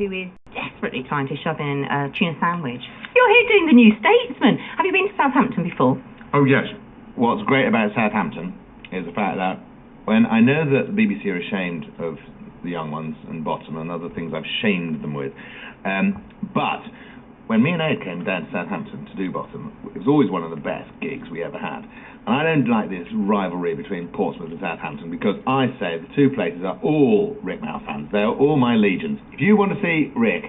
who is desperately trying to shove in a tuna sandwich. You're here doing the New Statesman. Have you been to Southampton before? Oh, yes. What's great about Southampton is the fact that when I know that the BBC are ashamed of the young ones and Bottom and other things I've shamed them with, but when me and Ed came down to Southampton to do Bottom, it was always one of the best gigs we ever had. And I don't like this rivalry between Portsmouth and Southampton because I say the two places are all Rik Mayall fans. They are all my legions. If you want to see Rik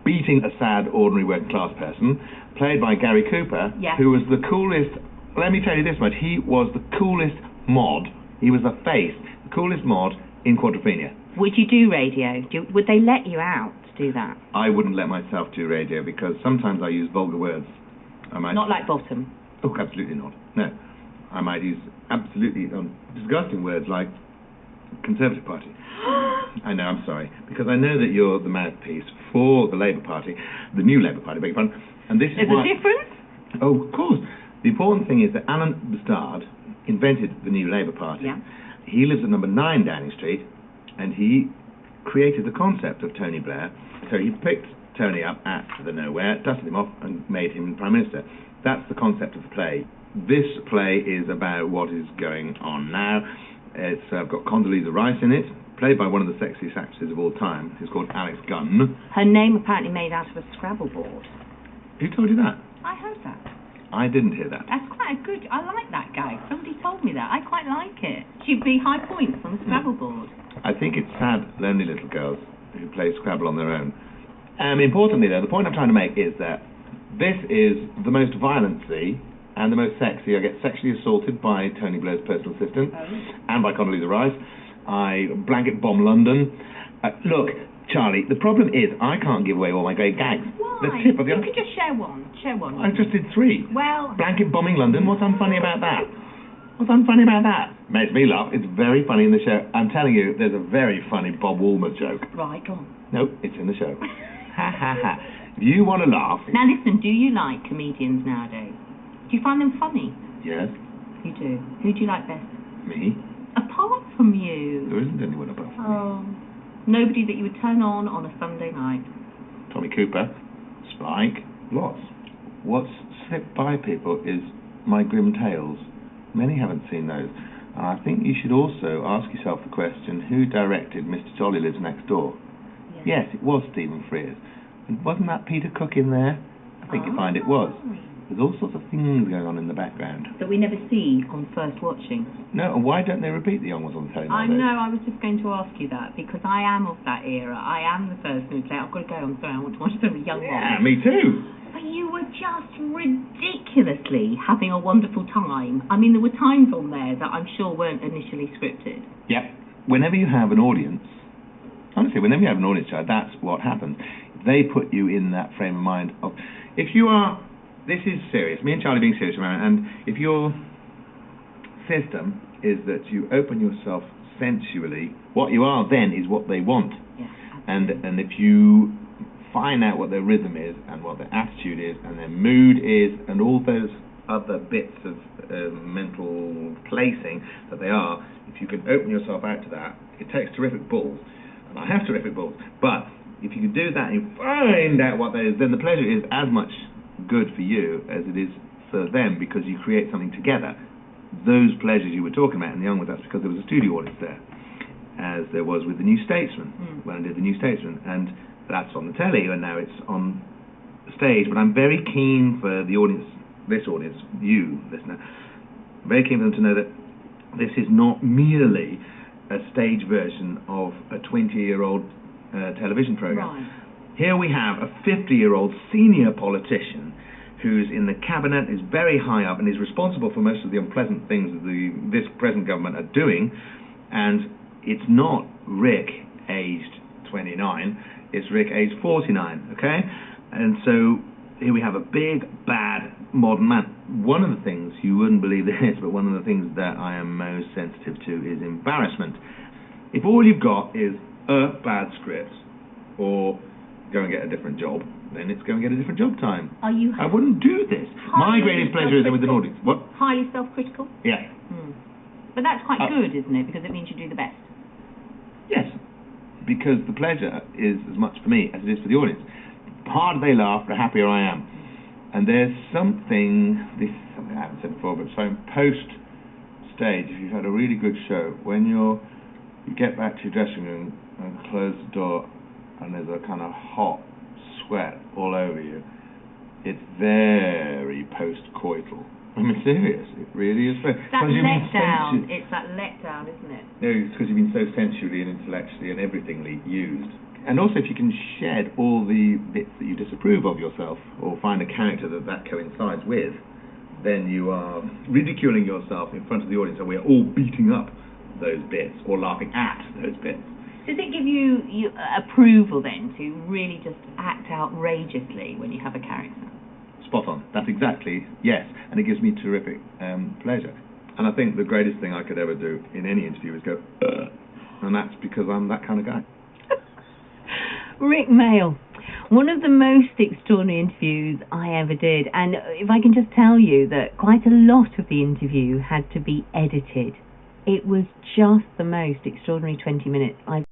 beating a sad, ordinary working class person, played by Gary Cooper, who was the coolest, let me tell you this much, he was the coolest mod, he was the face, the coolest mod in Quadrophenia. Would you do radio? Would they let you out to do that? I wouldn't let myself do radio because sometimes I use vulgar words. Not like Bottom? Oh, absolutely not. No. I might use absolutely disgusting words like Conservative Party. I know, I'm sorry. Because I know that you're the mouthpiece for the Labour Party, the new Labour Party, beg your pardon. And this There's a difference? Oh, of course. The important thing is that Alan Bastard invented the new Labour Party. Yeah. He lives at number 9 Downing Street, and he created the concept of Tony Blair. So he picked Tony up at the nowhere, dusted him off, and made him Prime Minister. That's the concept of the play. This play is about what is going on now. It's got Condoleezza Rice in it, played by one of the sexiest actresses of all time. She's called Alex Gunn. Her name apparently made out of a Scrabble board. Who told you that? I heard that. I didn't hear that. That's quite a good... I like that guy. Somebody told me that. I quite like it. She'd be high points on the Scrabble board. I think it's sad, lonely little girls who play Scrabble on their own. Importantly, though, the point I'm trying to make is that this is the most violent-y and the most sexy. I get sexually assaulted by Tony Blair's personal assistant and by Condoleezza Rice. I blanket bomb London. Look, Charlie, the problem is I can't give away all my great gags. Why? The tip of the... You could just share one. Share one. I just did 3. Well... Blanket bombing London. What's unfunny about that? What's unfunny about that? Makes me laugh. It's very funny in the show. I'm telling you, there's a very funny Bob Woolmer joke. Right, go on. No, it's in the show. Ha ha ha. If you want to laugh... Now listen, do you like comedians nowadays? Do you find them funny? Yes. You do. Who do you like best? Me? Apart from you. There isn't anyone above me. Oh. Nobody that you would turn on a Sunday night. Tommy Cooper. Spike. Lots. What's slipped by people is my grim tales. Many haven't seen those. And I think you should also ask yourself the question, who directed Mr. Jolly Lives Next Door? Yes, it was Stephen Frears. And wasn't that Peter Cook in there? I think you'll find it was. There's all sorts of things going on in the background. That we never see on first watching. No, and why don't they repeat the young ones on the telly? I know, I was just going to ask you that, because I am of that era. I am the person who'd say, I've got to go, I'm sorry, I want to watch the young ones. Yeah, me too. But you were just ridiculously having a wonderful time. I mean, there were times on there that I'm sure weren't initially scripted. Yep. Whenever you have an audience, honestly, whenever you have an audience, that's what happens. They put you in that frame of mind of, if you are... This is serious. Me and Charlie being serious about it. And if your system is that you open yourself sensually, what you are then is what they want. Yeah, and if you find out what their rhythm is and what their attitude is and their mood is and all those other bits of mental placing that they are, if you can open yourself out to that, it takes terrific balls. And I have terrific balls. But if you can do that and you find out what that is, then the pleasure is as much good for you as it is for them, because you create something together. Those pleasures you were talking about in the young ones, that's because there was a studio audience there, as there was with the New Statesman when I did the New Statesman, and that's on the telly and now it's on the stage. But I'm very keen for the audience, this audience, you listener, very keen for them to know that this is not merely a stage version of a 20-year-old television program. Right. Here we have a 50-year-old senior politician who's in the cabinet, is very high up, and is responsible for most of the unpleasant things that this present government are doing. And it's not Rik, aged 29, it's Rik, aged 49, okay? And so here we have a big, bad, modern man. One of the things, you wouldn't believe this, but one of the things that I am most sensitive to is embarrassment. If all you've got is a bad script, or go and get a different job, then it's go and get a different job time. Are you... I wouldn't do this. My greatest pleasure is with an audience. What? Highly self-critical? Yeah. But that's quite good, isn't it? Because it means you do the best. Yes. because the pleasure is as much for me as it is for the audience. The harder they laugh, the happier I am. And there's something, this is something I haven't said before, but so post-stage, if you've had a really good show, when you get back to your dressing room and close the door and there's a kind of hot sweat all over you, it's very post-coital. I mean, serious, it really is. That letdown, it's that letdown, isn't it? No, it's because you've been so sensually and intellectually and everythingly used. And also, if you can shed all the bits that you disapprove of yourself, or find a character that coincides with, then you are ridiculing yourself in front of the audience, and we're all beating up those bits, or laughing at those bits. Does it give you approval then to really just act outrageously when you have a character? Spot on. That's exactly, yes. And it gives me terrific pleasure. And I think the greatest thing I could ever do in any interview is go, and that's because I'm that kind of guy. Rik Mayall, one of the most extraordinary interviews I ever did, and if I can just tell you that quite a lot of the interview had to be edited. It was just the most extraordinary 20 minutes I've